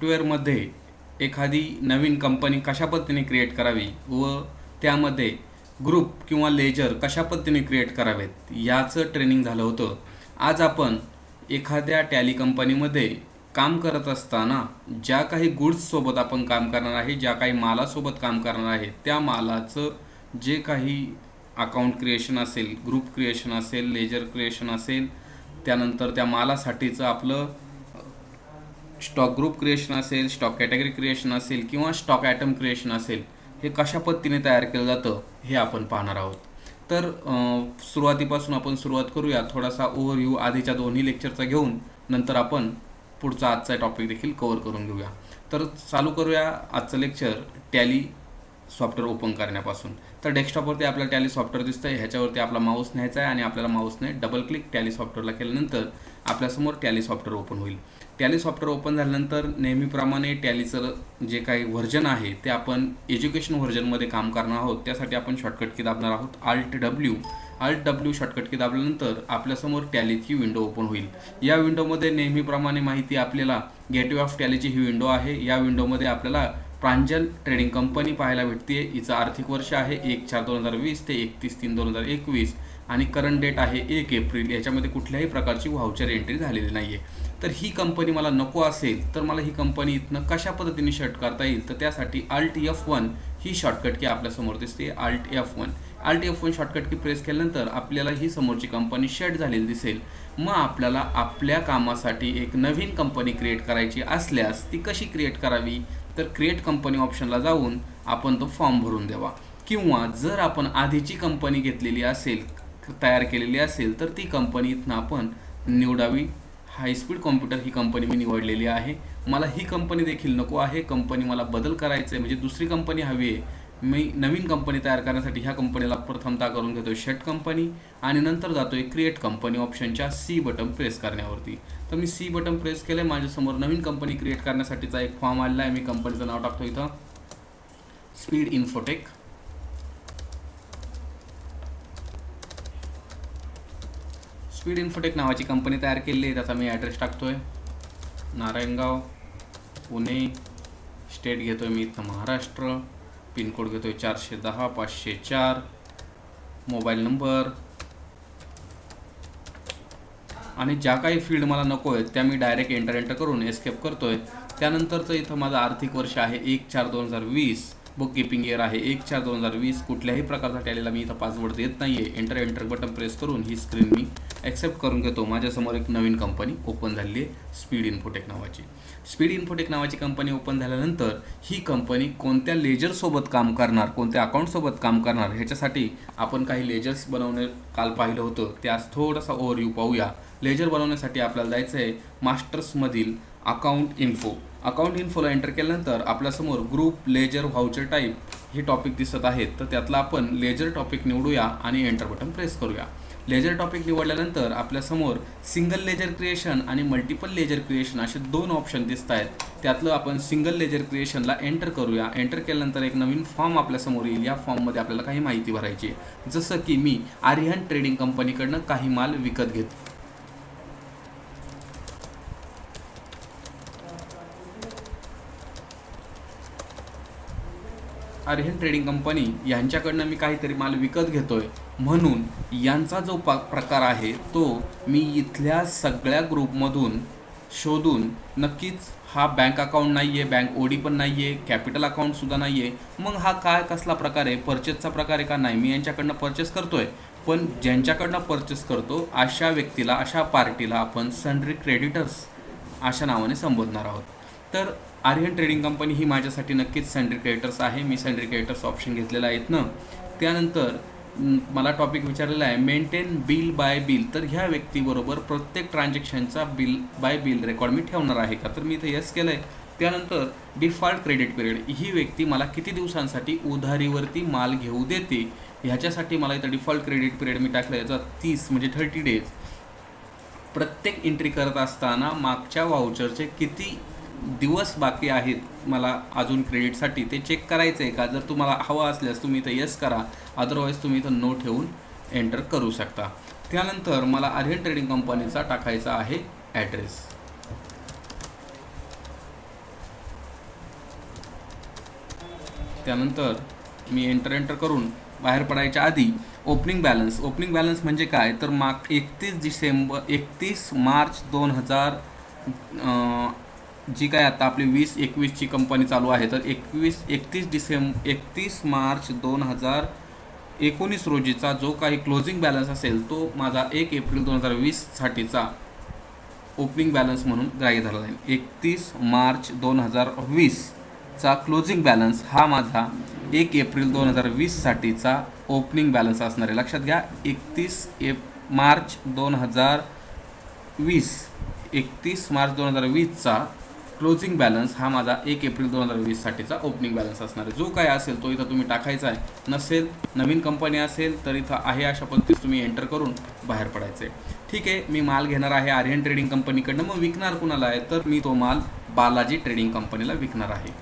सॉफ्टवेअरमध्ये एखादी नवीन कंपनी कशा पद्धतीने क्रिएट करावी व त्यामध्ये ग्रुप किंवा लेजर कशा पद्धतीने क्रिएट करावेत याचं ट्रेनिंग झालं होतं। आज आपण एखाद्या टॅली कंपनीमध्ये काम करत असताना ज्या काही गुड्ससोबत आपण काम करणार आहे, ज्या काही मालासोबत काम करणार आहे, त्या मालाचं जे काही अकाउंट क्रिएशन असेल, ग्रुप क्रिएशन असेल, लेजर क्रिएशन असेल, त्यानंतर त्या मालासाठीचं आपलं स्टॉक ग्रुप क्रिएशन असेल, स्टॉक कॅटेगरी क्रिएशन असेल किंवा स्टॉक ॲटम क्रिएशन असेल, हे कशा पद्धतीने तयार केलं जातं हे आपण पाहणार आहोत। तर सुरुवातीपासून आपण सुरुवात करूया, थोडासा ओव्हरव्ह्यू आधीच्या दोन्ही लेक्चरचा घेऊन नंतर आपण पुढचा आजचा टॉपिक देखील कव्हर करून घेऊया। तर चालू करूया आजचं लेक्चर टॅली सॉफ्टवेअर ओपन करण्यापासून। तर डेस्कटॉपवरती आपल्याला टॅली सॉफ्टवेअर दिसतंय, ह्याच्यावरती आपला माऊस न्यायचा आहे आणि आपल्याला माऊसने डबल क्लिक टॅली सॉफ्टवेअरला केल्यानंतर आपल्यासमोर टॅली सॉफ्टवेअर ओपन होईल। टॅली सॉफ्टवेअर ओपन झाल्यानंतर नेहमीप्रमाणे टॅलीचं जे काही व्हर्जन आहे ते आपण एज्युकेशन व्हर्जनमध्ये काम करणार आहोत। त्यासाठी आपण शॉर्टकट की दाबणार आहोत Alt W शॉर्टकट की दाबल्यानंतर आपल्यासमोर टॅलीची विंडो ओपन होईल। या विंडोमध्ये नेहमीप्रमाणे माहिती आपल्याला गेटवे ऑफ टॅलीची ही विंडो आहे। या विंडोमध्ये आपल्याला प्रांजल ट्रेडिंग कंपनी पाहायला भेटते। हिचं आर्थिक वर्ष आहे 1/4/2020 ते 31/3/2021 आणि करंट डेट आहे 1 एप्रिल। याच्यामध्ये कुठल्याही प्रकारची व्हाउचर एंट्री झालेली नाही आहे। तर ही कंपनी मला नको असेल तर मला ही कंपनी इथनं कशा पद्धतीने शट करता येईल, तर त्यासाठी Alt F1 ही शॉर्टकट की आपल्यासमोर दिसते। Alt F1 शॉर्टकट की प्रेस केल्यानंतर आपल्याला ही समोरची कंपनी शट झालेली दिसेल। मग आपल्याला आपल्या कामासाठी एक नवीन कंपनी क्रिएट करायची असल्यास ती कशी क्रिएट करावी, तर क्रिएट कंपनी ऑप्शनला जाऊन आपण तो फॉर्म भरून द्यावा, किंवा जर आपण आधीची कंपनी घेतलेली असेल, तयार केलेली असेल, तर ती कंपनी इथनं आपण निवडावी। हायस्पीड कॉम्प्युटर ही कंपनी मी निवडलेली आहे। मला ही कंपनी देखील नको आहे, कंपनी मला बदल करायचं आहे, म्हणजे दुसरी कंपनी हवी आहे। मी नवीन कंपनी तयार करण्यासाठी ह्या कंपनीला प्रथमतः करून घेतोय शट कंपनी आणि नंतर जातोय क्रिएट कंपनी ऑप्शनच्या सी बटन प्रेस करण्यावरती। तर मी सी बटन प्रेस केलं, माझ्यासमोर नवीन कंपनी क्रिएट करण्यासाठीचा एक फॉर्म आलेला आहे। मी कंपनीचं नाव टाकतो इथं स्पीड इन्फोटेक। स्पीड इन्फोटेक नावाची कंपनी तयार केली आहे। त्याचा मी ॲड्रेस टाकतोय नारायणगाव पुणे, स्टेट घेतोय मी इथं महाराष्ट्र, पिनकोड घेतोय 410-504, मोबाईल नंबर आणि ज्या काही फील्ड मला नको आहेत त्या मी डायरेक्ट एंटर करून एस्केप करतोय। त्यानंतरचं इथं माझं आर्थिक वर्ष आहे 1/4/2020, बुक कीपिंग इयर आहे 1/4/2020। कुठल्याही प्रकारचा टॅलीला मी इथं पासवर्ड देत नाही आहे। एंटर बटन प्रेस करून ही स्क्रीन मी ॲक्सेप्ट करून घेतो। माझ्यासमोर एक नवीन कंपनी ओपन झाली आहे स्पीड इन्फोटेक नावाची। स्पीड इन्फोटेक नावाची कंपनी ओपन झाल्यानंतर ही कंपनी कोणत्या लेजरसोबत काम करणार, कोणत्या अकाउंटसोबत काम करणार, ह्याच्यासाठी आपण काही लेजर्स बनवणे काल पाहिलं होतं, त्यास थोडासा ओव्हरव्ह्यू पाहूया। लेजर बनवण्यासाठी आपल्याला जायचं आहे मास्टर्समधील अकाउंट इन्फोला एंटर केल्यानंतर आपल्यासमोर ग्रुप, लेजर, व्हाउचर टाईप हे टॉपिक दिसत आहेत। तर त्यातला आपण लेजर टॉपिक निवडूया आणि एंटर बटन प्रेस करूया। लेजर टॉपिक निवडल्यानंतर आपल्यासमोर सिंगल लेजर क्रिएशन आणि मल्टिपल लेजर क्रिएशन असे दोन ऑप्शन दिसत आहेत। त्यातलं आपण सिंगल लेजर क्रिएशनला एंटर करूया। एंटर केल्यानंतर एक नवीन फॉर्म आपल्यासमोर येईल। या फॉर्ममध्ये आपल्याला काही माहिती भरायची आहे, जसं की मी आर्यन ट्रेडिंग कंपनीकडनं काही माल विकत घेतो। आर्यन ट्रेडिंग कंपनी यांच्याकडनं मी काहीतरी माल विकत घेतोय, म्हणून यांचा जो प्रकार आहे तो मी इथल्या सगळ्या ग्रुपमधून शोधून, नक्कीच हा बँक अकाउंट नाही आहे, बँक ओडी पण नाही आहे, कॅपिटल अकाउंटसुद्धा नाही आहे, मग हा काय कसला प्रकार आहे, परचेसचा प्रकार आहे का नाही। मी यांच्याकडनं परचेस करतोय, पण ज्यांच्याकडनं परचेस करतो अशा व्यक्तीला, अशा पार्टीला आपण सन्ड्री क्रेडिटर्स अशा नावाने संबोधणार आहोत। तर आर्यन ट्रेडिंग कंपनी ही माझ्यासाठी नक्कीच सन्ड्री क्रेडिटर्स आहे। मी सन्ड्री क्रेडिटर्स ऑप्शन घेतलेला आहे ना। त्यानंतर मला टॉपिक विचारलेला आहे मेंटेन बिल बाय बिल, तर ह्या व्यक्तीबरोबर प्रत्येक ट्रान्झॅक्शनचा बिल बाय बिल रेकॉर्ड मी ठेवणार आहे का, तर मी इथे यस केलं आहे। त्यानंतर डिफॉल्ट क्रेडिट पिरियड, ही व्यक्ती मला किती दिवसांसाठी उधारीवरती माल घेऊ देते, ह्याच्यासाठी मला इथं डिफॉल्ट क्रेडिट पिरियड मी टाकलं, याचा 30 म्हणजे 30 डेज। प्रत्येक एंट्री करत असताना मागच्या व्हाउचरचे किती दिवस बाकी आहेत मला अजून क्रेडिटसाठी ते चेक करायचं आहे का। जर तुम्हाला हवं असल्यास तुम्ही इथं यस करा, अदरवाईज तुम्ही इथं नो ठेवून एंटर करू शकता। त्यानंतर मला आर्यन ट्रेडिंग कंपनीचा टाकायचा आहे ॲड्रेस। त्यानंतर मी एंटर करून बाहेर पडायच्या आधी ओपनिंग बॅलन्स म्हणजे काय तर 31 मार्च 2000 जी काय आता आपली 2021ची कंपनी चालू आहे, तर 31 मार्च 2019 रोजीचा जो काही क्लोजिंग बॅलन्स असेल तो माझा 1 एप्रिल 2020 साठीचा ओपनिंग बॅलन्स म्हणून ग्राह्य धरला जाईल. 31 मार्च 2020चा क्लोजिंग बॅलन्स हा माझा 1 एप्रिल 2020 साठीचा ओपनिंग बॅलन्स असणार आहे. लक्षात घ्या, 31 मार्च 2020चा क्लोजिंग बॅलन्स हा माझा 1 एप्रिल 2020 साठीचा ओपनिंग बॅलन्स असणार आहे. जो काय असेल तो इथं तुम्ही टाकायचा आहे. नसेल, नवीन कंपनी असेल तर इथं आहे अशा पद्धतीने तुम्ही एंटर करून बाहेर पडायचं आहे. ठीक आहे, मी माल घेणार आहे आर्यन ट्रेडिंग कंपनीकडनं. मग विकणार कुणाला आहे तर मी तो माल बालाजी ट्रेडिंग कंपनीला विकणार आहे.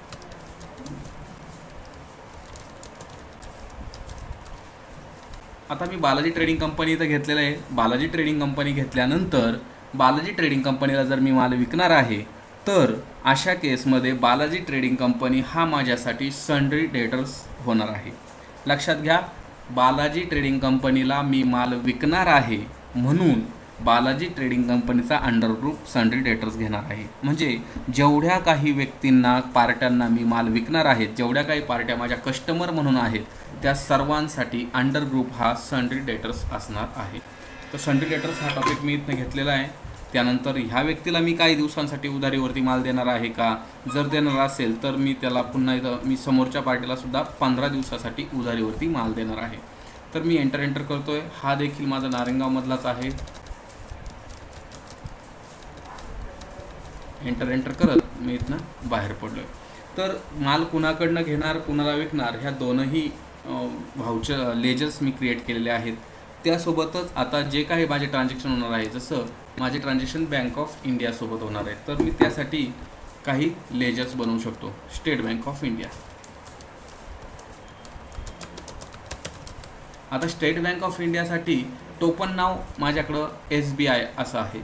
आता मी बालाजी ट्रेडिंग कंपनी इथं घेतलेलं आहे. बालाजी ट्रेडिंग कंपनी घेतल्यानंतर बालाजी ट्रेडिंग कंपनीला जर मी माल विकणार आहे तर अशा केसमध्ये बालाजी ट्रेडिंग कंपनी हा माझ्यासाठी सन्ड्री डेटर्स होणार आहे. लक्षात घ्या, बालाजी ट्रेडिंग कंपनीला मी माल विकणार आहे म्हणून बालाजी ट्रेडिंग कंपनीचा अंडर ग्रुप सन्ड्री डेटर्स घेणार आहे. म्हणजे जेवढ्या काही व्यक्तींना, पार्ट्यांना मी माल विकणार आहे, जेवढ्या काही पार्ट्या माझ्या कस्टमर म्हणून आहेत, त्या सर्वांसाठी अंडर ग्रुप हा सन्ड्री डेटर्स असणार आहे. तर सन्ड्री डेटर्स हा टॉपिक मी इथं घेतलेला आहे. त्यानंतर ह्या व्यक्तीला मी काही दिवसांसाठी उधारीवरती माल देणार आहे का, जर देणार असेल तर मी त्याला पुन्हा इथं मी समोरच्या पार्टीला सुद्धा 15 दिवसासाठी उधारीवरती माल देणार आहे. तर मी एंटर करतोय. हा देखील माझा नारायणगावमधलाच आहे. एंटर करत मी इथनं बाहेर पडलोय. तर माल कुणाकडनं घेणार, कुणाला विकणार, ह्या दोनही व्हाउचर लेजर्स मी क्रिएट केलेले आहेत. त्यासोबतच आता जे काही माझे ट्रान्झॅक्शन होणार आहे, जसं माझे ट्रान्झॅक्शन बँक ऑफ इंडियासोबत होणार आहे, तर मी त्यासाठी काही लेजर्स बनवू शकतो. State bank of India. आता स्टेट बँक ऑफ इंडियासाठी टोपन नाव माझ्याकडं SBI असं आहे.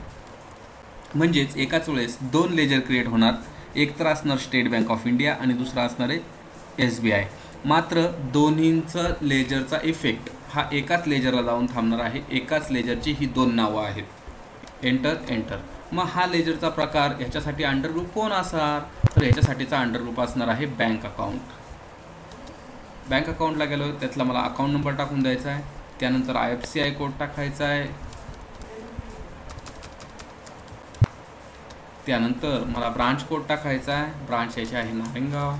म्हणजेच एकाच वेळेस 2 लेजर क्रिएट होणार. एक तर असणार स्टेट बँक ऑफ इंडिया आणि दुसरा असणार आहे SBI. मात्र दोन्हींचं लेजरचा इफेक्ट हा एकाच लेजरला जाऊन थांबणार आहे. एकाच लेजरची ही 2 नावं आहेत. एंटर. मग हा लेजरचा प्रकार, ह्याच्यासाठी अंडर ग्रुप कोण असणार तर ह्याच्यासाठीचा अंडर ग्रुप असणार आहे बँक अकाउंट. बँक अकाउंटला गेलो, त्यातला मला अकाउंट नंबर टाकून द्यायचा आहे. त्यानंतर IFSCI कोड टाकायचा आहे. त्यानंतर मला ब्रांच कोड टाकायचा आहे. ब्रांच याची आहे नारायणगाव.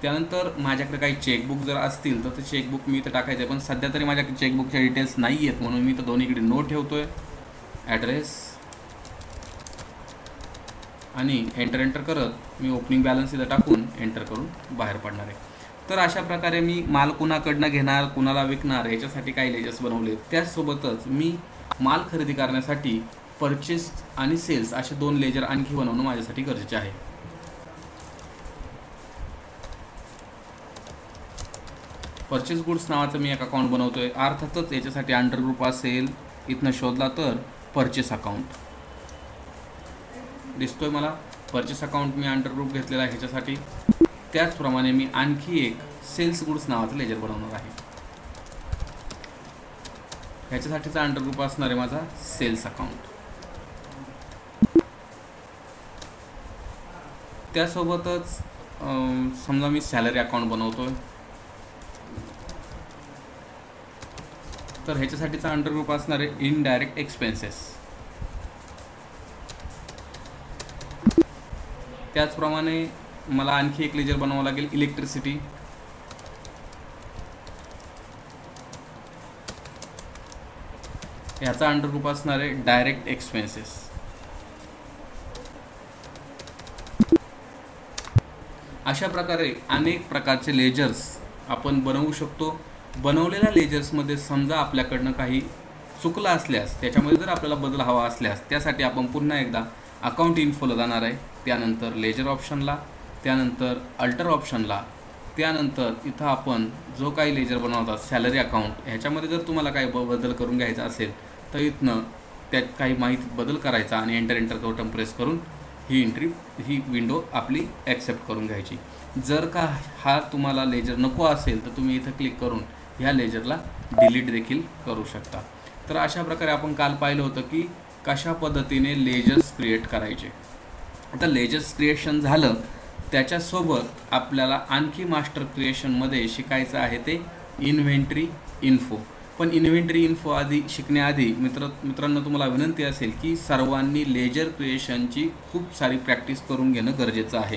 त्यानंतर माझ्याकडे काही चेकबुक जर असतील तर ते चेकबुक मी इथं टाकायचं आहे. पण सध्या तरी माझ्याकडे चेकबुकच्या डिटेल्स नाही आहेत म्हणून मी तर दोन्हीकडे नोट ठेवतोय. ॲड्रेस आणि एंटर करत मी ओपनिंग बॅलन्स इथं टाकून एंटर करून बाहेर पडणार आहे. तर अशा प्रकारे मी माल कुणाकडनं घेणार, कुणाला विकणार, याच्यासाठी काही लेजर्स बनवले. त्याचसोबतच मी माल खरेदी करण्यासाठी परचेस आणि सेल्स असे 2 लेजर आणखी बनवणं माझ्यासाठी गरजेचे आहे. परचेस गुड्स नावाचं मी एक अकाउंट बनवतोय. अर्थातच याच्यासाठी अंडर ग्रुप असेल, इथनं शोधला तर परचेस अकाउंट दिसतोय मला. परचेस अकाउंट मी अंडर ग्रुप घेतलेला आहे ह्याच्यासाठी. त्याचप्रमाणे मी आणखी एक सेल्स गुड्स नावाचं लेजर बनवणार आहे. ह्याच्यासाठीचा अंडर ग्रुप असणार आहे माझा सेल्स अकाउंट. त्यासोबतच समजा मी सॅलरी अकाउंट बनवतोय तर ह्याच्यासाठीचा अंडर ग्रुप असणार आहे इनडायरेक्ट एक्सपेन्सेस. त्याचप्रमाणे मला आणखी एक लेजर बनवावं लागेल इलेक्ट्रिसिटी. ह्याचा अंडर ग्रुप असणार आहे डायरेक्ट एक्सपेन्सेस. अशा प्रकारे अनेक प्रकारचे लेजर्स आपण बनवू शकतो. बनवलेल्या लेजर्समध्ये समजा आपल्याकडनं काही चुकलं असल्यास, त्याच्यामध्ये जर आपल्याला बदल हवा असल्यास, त्यासाठी आपण पुन्हा एकदा अकाउंट इन्फोला जाणार आहे. त्यानंतर लेजर ऑप्शनला, त्यानंतर अल्टर ऑप्शनला, त्यानंतर इथं आपण जो काही लेजर बनवतात सॅलरी अकाउंट, ह्याच्यामध्ये जर तुम्हाला काही बदल करून घ्यायचा असेल तर इथनं त्यात काही माहिती बदल करायचा आणि एंटर बटन प्रेस करून ही विंडो आपली ॲक्सेप्ट करून घ्यायची. जर का हा तुम्हाला लेजर नको असेल तर तुम्ही इथं क्लिक करून ह्या लेजरला डिलीट देखील करू शकता. तर अशा प्रकारे आपण काल पाहिलं होतं की कशा पद्धतीने लेजर्स क्रिएट करायचे. आता लेजर्स क्रिएशन झालं, त्याच्यासोबत आपल्याला आणखी मास्टर क्रिएशनमध्ये शिकायचं आहे ते इन्व्हेंटरी इन्फो. पण इन्व्हेंटरी इन्फो शिकण्याआधी मित्रांनो तुम्हाला विनंती असेल की सर्वांनी लेजर क्रिएशनची खूप सारी प्रॅक्टिस करून घेणं गरजेचं आहे.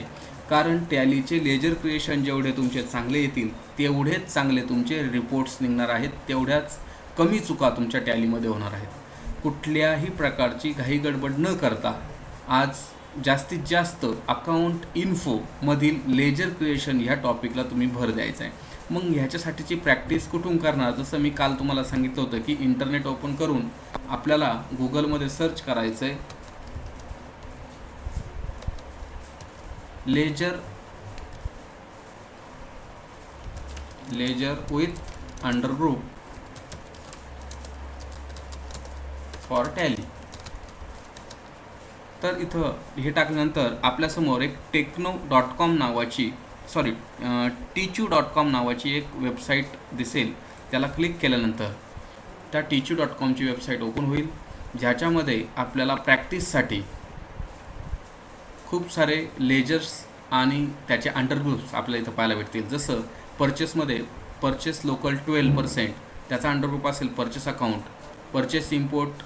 कारण टॅलीचे लेजर क्रिएशन जेवढे तुमचे चांगले येतील तेवढेच चांगले तुमचे रिपोर्ट्स निघणार आहेत, तेवढ्याच कमी चुका तुमच्या टॅलीमध्ये होणार आहेत. कुठल्याही प्रकारची घाई गडबड न करता आज जास्तीत जास्त अकाउंट इन्फोमधील लेजर क्रिएशन ह्या टॉपिकला तुम्ही भर द्यायचा आहे. मग ह्याच्यासाठीची प्रॅक्टिस कुठून करणार? जसं मी काल तुम्हाला सांगितलं होतं की इंटरनेट ओपन करून आपल्याला गुगलमध्ये सर्च करायचं आहे लेजर विथ अंडरग्रुप फॉर टॅली. तर इथं हे टाकल्यानंतर आपल्यासमोर एक techno.com नावाची teachu.com नावाची एक वेबसाईट दिसेल. त्याला क्लिक केल्यानंतर त्या teachu.comची वेबसाईट ओपन होईल, ज्याच्यामध्ये आपल्याला प्रॅक्टिससाठी खूप सारे लेजर्स आणि त्याचे अंडरग्रुप्स आपल्याला इथं पाहायला भेटतील. जसं परचेसमध्ये परचेस लोकल 12%, त्याचा अंडरग्रुप असेल परचेस अकाउंट. परचेस इम्पोर्ट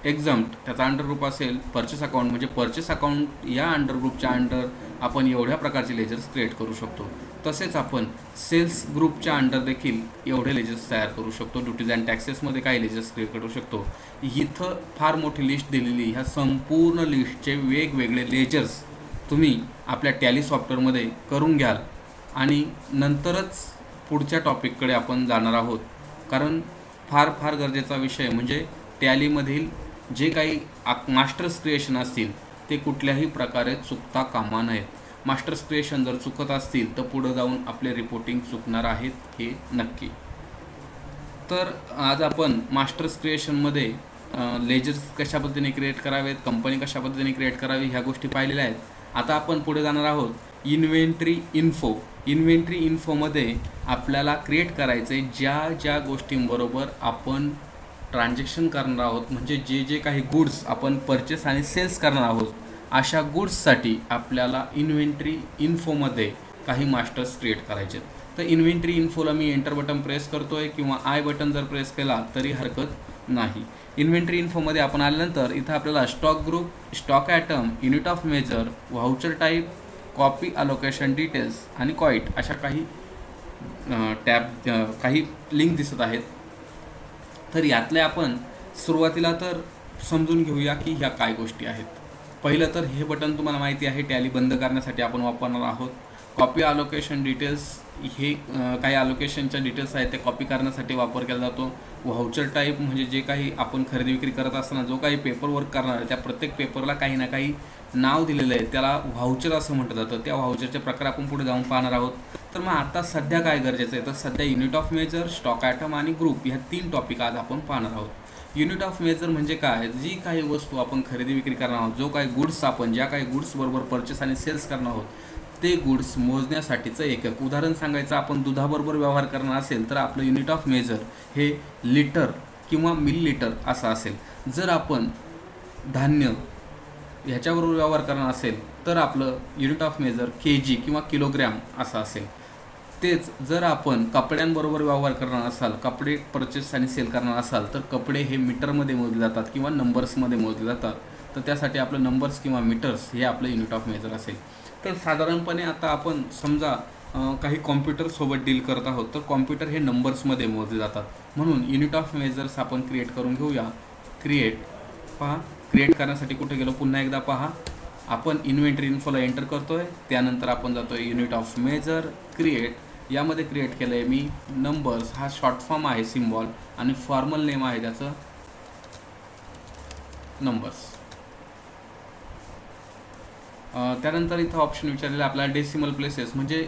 एक्झम्प्ट, त्याचा अंडरग्रुप असेल परचेस अकाउंट. म्हणजे परचेस अकाउंट या अंडरग्रुपच्या अंडर आपण एवढ्या प्रकारचे लेजर्स क्रिएट करू शकतो. तसेच आपण सेल्स ग्रुपच्या अंडर देखील एवढे लेजर्स तयार करू शकतो. ड्युटीज अँड टॅक्सेसमध्ये काही लेजर्स क्रिएट करू शकतो. इथं फार मोठी लिस्ट दिलेली, ह्या संपूर्ण लिस्टचे वेगवेगळे लेजर्स तुम्ही आपल्या टॅली सॉफ्टवेअरमध्ये करून घ्याल आणि नंतरच पुढच्या टॉपिककडे आपण जाणार आहोत. कारण फार गरजेचा विषय म्हणजे टॅलीमधील जे काही मास्टर्स क्रिएशन असतील ते कुठल्याही प्रकारे चुकता कामा नयेत. मास्टर्स क्रिएशन जर चुकत असतील तर पुढं जाऊन आपले रिपोर्टिंग चुकणार आहेत, हे नक्की. तर आज आपण मास्टर्स क्रिएशनमध्ये लेजर्स कशा पद्धतीने क्रिएट करावेत, कंपनी कशा पद्धतीने क्रिएट करावी ह्या गोष्टी पाहिलेल्या आहेत. आता आपण पुढे जाणार आहोत इन्व्हेंटरी इन्फो. इन्व्हेंटरी इन्फोमध्ये आपल्याला क्रिएट करायचे ज्या गोष्टींबरोबर आपण ट्रान्झॅक्शन करणार आहोत, म्हणजे जे काही गुड्स आपण परचेस आणि सेल्स करणार आहोत, अशा गुड्ससाठी आपल्याला इन्व्हेंटरी इन्फोमध्ये काही मास्टर्स क्रिएट करायचे. तर इन्व्हेंटरी इन्फोला मी एंटर बटन प्रेस करतो आहे किंवा आय बटन जर प्रेस केला तरी हरकत नाही. इन्व्हेंटरी इन्फोमध्ये आपण आल्यानंतर इथं आपल्याला stock group, stock item, unit of measure, voucher type, copy allocation details आणि कॉईट अशा काही काही लिंक दिसत आहेत. तर यातल्या आपण सुरुवातीला तर समजून घेऊया की ह्या काय गोष्टी आहेत. पहिलं तर हे बटन तुम्हाला माहिती आहे टॅली बंद करण्यासाठी आपण वापरणार आहोत. कॉपी अलोकेशन डिटेल्स, हे काही अलोकेशनच्या डिटेल्स आहेत ते कॉपी करण्यासाठी वापर केला जातो. व्हाउचर टाईप म्हणजे जे काही आपण खरेदी विक्री करत असताना जो काही पेपर वर्क करणार आहे त्या प्रत्येक पेपरला काही ना काही नाव दिलेलं आहे, त्याला व्हाउचर असं म्हटलं जातं. त्या व्हाउचरचे प्रकार आपण पुढे जाऊन पाहणार आहोत. तर मग आता सध्या काय गरजेचं आहे, तर सध्या unit of measure, stock item आणि ग्रुप ह्या 3 टॉपिक आज आपण पाहणार आहोत. युनिट ऑफ मेजर म्हणजे काय, जी काही वस्तू आपण खरेदी विक्री करणार आहोत, जो काही गुड्स आपण ज्या काही गुड्सबरोबर परचेस आणि सेल्स करणार आहोत ते गुड्स मोजण्यासाठीचं एकक. उदाहरण सांगायचं, आपण दुधाबरोबर व्यवहार करणार असेल तर आपलं युनिट ऑफ मेजर हे लिटर किंवा मिलीलिटर असं असेल. जर आपण धान्य ह्याच्याबरोबर व्यवहार करणार असेल तर आपलं युनिट ऑफ मेजर केजी किंवा किलोग्रॅम असं असेल. तेच जर आपण कपड्यांबरोबर व्यवहार करणार असाल, कपडे परचेस आणि सेल करणार असाल तर कपडे हे मीटरमध्ये मोजले जातात किंवा नंबर्समध्ये मोजले जातात. तर त्यासाठी आपलं नंबर्स किंवा मीटर्स हे आपलं युनिट ऑफ मेजर असेल. तर साधारणपणे आता आपण समजा काही कॉम्प्युटरसोबत डील करत आहोत तर कॉम्प्युटर हे नंबर्समध्ये मोजले जातात. म्हणून युनिट ऑफ मेजर्स आपण क्रिएट करून घेऊया. क्रिएट करण्यासाठी कुठे गेलो पुन्हा एकदा पहा, आपण इन्व्हेंटरी इन्फोला एंटर करतो आहे. त्यानंतर आपण जातो आहे युनिट ऑफ मेजर, क्रिएट. यामध्ये क्रिएट केलं आहे मी नंबर्स, हा शॉर्ट फॉर्म आहे सिम्बॉल आणि फॉर्मल नेम आहे त्याचं नंबर्स. त्यानंतर इथं ऑप्शन विचारलेलं आपल्याला डेसिमल प्लेसेस, म्हणजे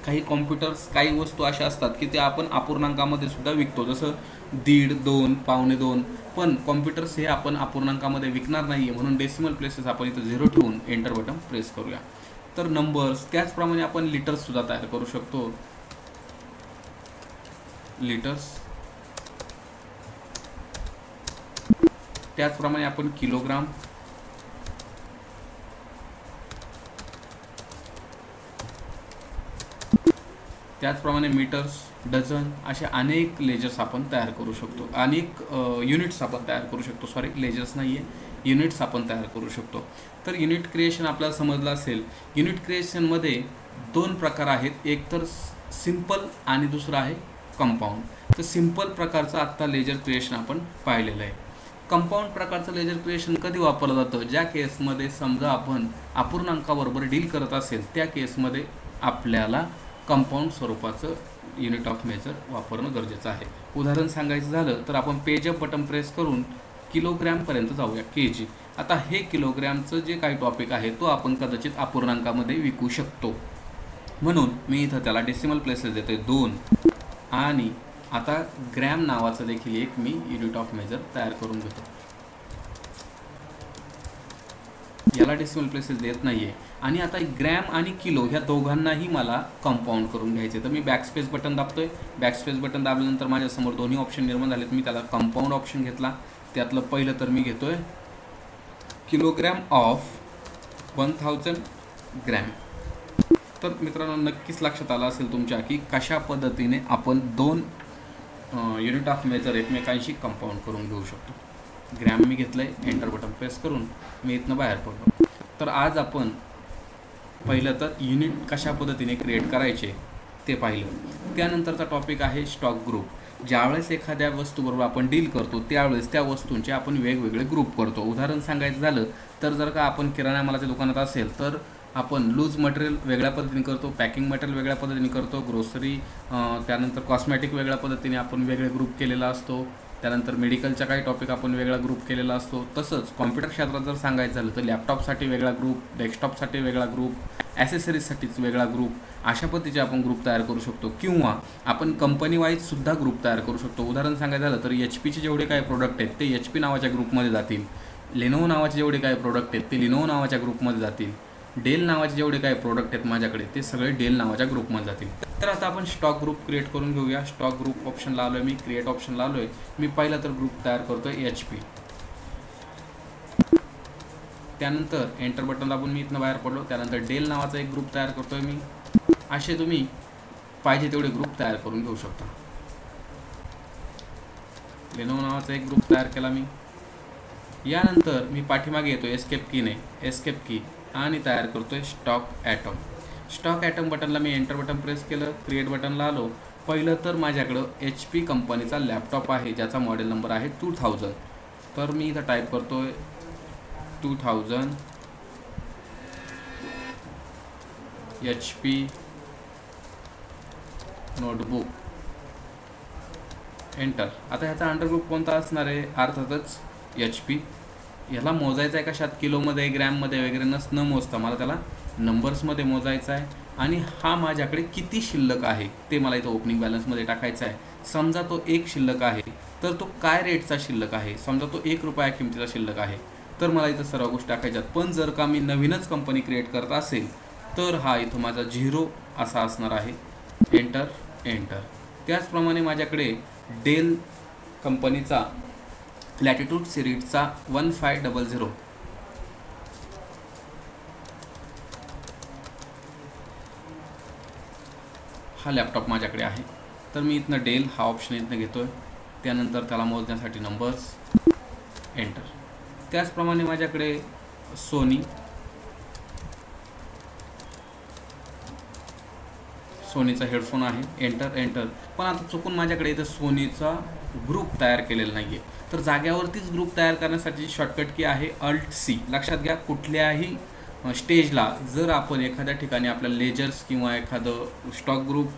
काही कॉम्प्युटर्स काही वस्तू अशा असतात की त्या आपण अपूर्णांकामध्ये सुद्धा विकतो, जसं 1.5, 2, पावणे 2. पण कॉम्प्युटर्स हे आपण अपूर्णांकामध्ये विकणार नाही आहे, म्हणून डेसिमल प्लेसेस आपण इथं 0 ठेवून एंटर बटन प्रेस करूया. तर नंबर्स, त्याचप्रमाणे आपण लिटर्ससुद्धा तयार करू शकतो. लिटर्स, त्याचप्रमाणे आपण किलोग्राम, त्याचप्रमाणे मीटर्स, डझन, असे अनेक लेजर्स आपण तयार करू शकतो. अनेक युनिट्स आपण तयार करू शकतो. सॉरी, लेजर्स नाही आहे, युनिट्स आपण तयार करू शकतो. तर युनिट क्रिएशन आपल्याला समजलं असेल. युनिट क्रिएशनमध्ये 2 प्रकार आहेत, एक तर सिंपल आणि दुसरा आहे कंपाऊंड. तर सिंपल प्रकारचं आत्ता लेजर क्रिएशन आपण पाहिलेलं आहे. कंपाऊंड प्रकारचं लेजर क्रिएशन कधी वापरलं जातं? ज्या केसमध्ये समजा आपण अपूर्णांकाबरोबर डील करत असेल, त्या केसमध्ये आपल्याला कंपाऊंड स्वरूपाचं युनिट ऑफ मेजर वापरणं गरजेचं आहे. उदाहरण सांगायचं झालं तर आपण पेज अप बटन प्रेस करून किलोग्रॅमपर्यंत जाऊया, kg. आता हे किलोग्रॅमचं जे काही टॉपिक आहे तो आपण कदाचित अपूर्णांकामध्ये विकू शकतो, म्हणून मी इथं त्याला डेसिमल प्लेसेस देतोय 2. आणि आता ग्रॅम नावाचं देखील एक मी युनिट ऑफ मेजर तयार करून घेतो. याला डेसिमल प्लेसेस देत नाही आहे. आणि आता ग्रॅम आणि किलो ह्या दोघांनाही मला कंपाऊंड करून घ्यायचे. तर मी बॅकस्पेस बटन दाबतोय. बॅकस्पेस बटन दाबल्यानंतर माझ्यासमोर दोन्ही ऑप्शन निर्माण झालेत. मी त्याला कंपाऊंड ऑप्शन घेतला. त्यातलं पहिलं तर मी घेतोय किलोग्रॅम ऑफ 1000 ग्रॅम. तर मित्रांनो, नक्कीच लक्षात आलं असेल तुमच्या की कशा पद्धतीने आपण 2 युनिट ऑफ मेजर एकमेकांशी कंपाऊंड करून घेऊ शकतो. ग्रॅम मी घेतलं आहे, एंटर बटन प्रेस करून मी इथनं बाहेर पडलो. तर आज आपण पहिलं तर युनिट कशा पद्धतीने क्रिएट करायचे ते पाहिलं. त्यानंतरचा टॉपिक आहे स्टॉक ग्रुप. ज्यावेळेस एखाद्या वस्तूबरोबर आपण डील करतो त्यावेळेस त्या वस्तूंचे आपण वेगवेगळे ग्रुप करतो. उदाहरण सांगायचं झालं तर जर का आपण किराणा मालाच्या दुकानात असेल तर आपण लूज मटेरियल वेगळ्या पद्धतीने करतो, पॅकिंग मटेरियल वेगळ्या पद्धतीने करतो, ग्रोसरी, त्यानंतर कॉस्मॅटिक वेगळ्या पद्धतीने आपण वेगळे ग्रुप केलेला असतो. त्यानंतर मेडिकलचा काही टॉपिक आपण वेगळा ग्रुप केलेला असतो. तसंच कॉम्प्युटर क्षेत्रात जर सांगायचं झालं तर लॅपटॉपसाठी वेगळा ग्रुप, डेस्कटॉपसाठी वेगळा ग्रुप, ॲसेसरीजसाठीच वेगळा ग्रुप, अशा पद्धतीचे आपण ग्रुप तयार करू शकतो. किंवा आपण कंपनी वाईजसुद्धा ग्रुप तयार करू शकतो. उदाहरण सांगायचं झालं तर HP जेवढे काही प्रोडक्ट आहेत ते HP नावाच्या ग्रुपमध्ये जातील. लेनोवो नावाचे जेवढे काही प्रोडक्ट आहेत ते लिनोवो नावाच्या ग्रुपमध्ये जातील. डेल नावाचे जेवढे काही प्रोडक्ट आहेत माझ्याकडे ते सगळे डेल नावाच्या ग्रुपमध्ये जातील. तर आता आपण स्टॉक ग्रुप क्रिएट करून घेऊया. स्टॉक ग्रुप ऑप्शनला आलो आहे मी, क्रिएट ऑप्शनला आलो आहे मी. पहिला तर ग्रुप तयार करतो आहे HP. त्यानंतर एंटर बटन दाबून मी इथनं बाहेर पडलो. त्यानंतर डेल नावाचा एक ग्रुप तयार करतो आहे मी. असे तुम्ही पाहिजे तेवढे ग्रुप तयार करून घेऊ शकता. लेनोवो नावाचा एक ग्रुप तयार केला मी. यानंतर मी पाठीमागे येतो एस्केप कीने, एस्केप की, आणि तयार करतो आहे स्टॉक ॲटम. स्टॉक ॲटम बटनला मी एंटर बटन प्रेस केलं. क्रिएट बटनला आलो. पहिलं तर माझ्याकडं HP कंपनीचा लॅपटॉप आहे ज्याचा मॉडेल नंबर आहे 2000. तर मी इथं टाईप करतो आहे 2000 HP नोटबुक, एंटर. आता ह्याचा अंडरग्रुप कोणता असणार आहे? अर्थातच HP. ह्याला मोजायचं आहे कशात? किलोमध्ये, ग्रॅममध्ये वगैरे न मोजता मला त्याला नंबर्समध्ये मोजायचं आहे. आणि हा माझ्याकडे किती शिल्लक आहे ते मला इथं ओपनिंग बॅलन्समध्ये टाकायचा आहे. समजा तो 1 शिल्लक आहे तर तो काय रेटचा शिल्लक आहे? समजा तो 1 रुपया किमतीचा शिल्लक आहे तर मला इथं सर्व गोष्टी टाकायच्यात. पण जर का मी नवीनच कंपनी क्रिएट करत असेल तर हा इथं माझा 0 असा असणार आहे. Enter, enter. त्याचप्रमाणे माझ्याकडे डेल कंपनीचा लॅटिट्यूड सिरीजचा 1500 हा लॅपटॉप माझ्याकडे आहे. तर मी इथनं डेल हा ऑप्शन इथनं घेतो आहे. त्यानंतर त्याला मोजण्यासाठी नंबर्स, एंटर. त्याचप्रमाणे माझ्याकडे सोनीचा हेडफोन आहे. Enter, enter. पण आता चुकून माझ्याकडे इथं सोनीचा ग्रुप तयार केलेला नाही आहे. तर जाग्यावरतीच ग्रुप तयार करण्यासाठी शॉर्टकट की आहे Alt+C. लक्षात घ्या, कुठल्याही स्टेजला जर आपण एखाद्या ठिकाणी आपल्या लेजर्स किंवा एखादं स्टॉक ग्रुप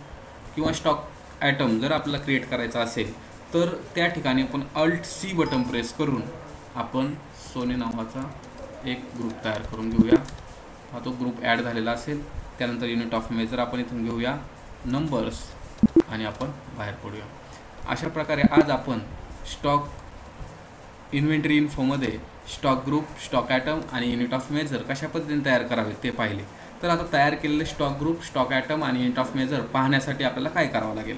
किंवा स्टॉक ॲटम जर आपल्याला क्रिएट करायचा असेल तर त्या ठिकाणी आपण Alt+C बटन प्रेस करून आपण सोनी नावाचा एक ग्रुप तयार करून घेऊया. हा तो ग्रुप ॲड झालेला असेल. त्यानंतर युनिट ऑफ मेजर आपण इथून घेऊया, नंबर्स, आणि आपण बाहेर पडूया. अशा प्रकारे आज आपण स्टॉक इन्व्हेंटरी इन्फोमध्ये स्टॉक ग्रुप, स्टॉक ॲटम आणि युनिट ऑफ मेजर कशा पद्धतीने तयार करावे ते पाहिले. तर आता तयार केलेले स्टॉक ग्रुप, स्टॉक ॲटम आणि युनिट ऑफ मेजर पाहण्यासाठी आपल्याला काय करावं लागेल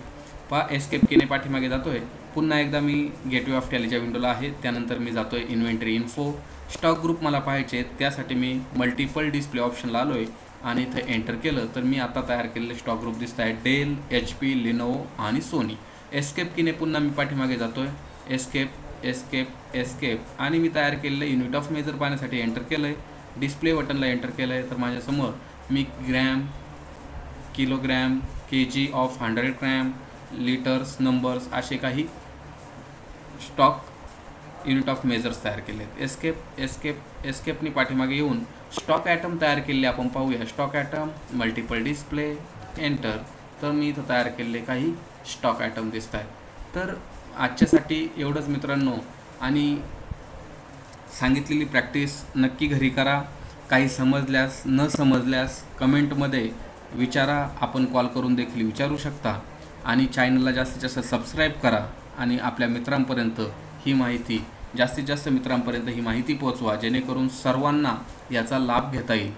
पहा. एस्केप कीने पाठीमागे जातोय. पुन्हा एकदा मी गेटवे ऑफ टॅलीच्या विंडोला आहे. त्यानंतर मी जातोय इन्व्हेंटरी इन्फो. स्टॉक ग्रुप मला पाहायचे, त्यासाठी मी मल्टिपल डिस्प्ले ऑप्शनला आलो आहे आणि इथं एंटर केलं तर मी आता तयार केलेले स्टॉक ग्रुप दिसत आहेत, डेल, HP, लिनोवो आणि सोनी. एस्केप कीने पुन्हा मी पाठीमागे जातोय, एस्केप एस्केप एस्केप, आणि मी तयार केलेलं युनिट ऑफ मेजर पाहण्यासाठी एंटर केलं आहे. डिस्प्ले बटनला एंटर केलं आहे तर माझ्यासमोर मी gram, kilogram, KG of 100 gram, litres, numbers असे काही स्टॉक युनिट ऑफ मेजर्स तयार केले आहेत. एस्केप एस्केप एस्केपनी पाठीमागे येऊन स्टॉक ॲटम तयार केलेले आपण पाहूया. Stock item, multiple display, enter. तर मी इथं तयार केलेले काही स्टॉक ॲटम दिसत आहेत. तर आजच्यासाठी एवढंच मित्रांनो, आणि सांगितलेली प्रॅक्टिस नक्की घरी करा. काही समजल्यास, न समजल्यास कमेंटमध्ये विचारा. आपण कॉल करून देखील विचारू शकता. आणि चॅनलला जास्तीत जास्त सबस्क्राईब करा आणि आपल्या मित्रांपर्यंत ही माहिती, जास्तीत जास्त मित्रांपर्यंत ही माहिती पोहोचवा, जेणेकरून सर्वांना याचा लाभ घेता येईल.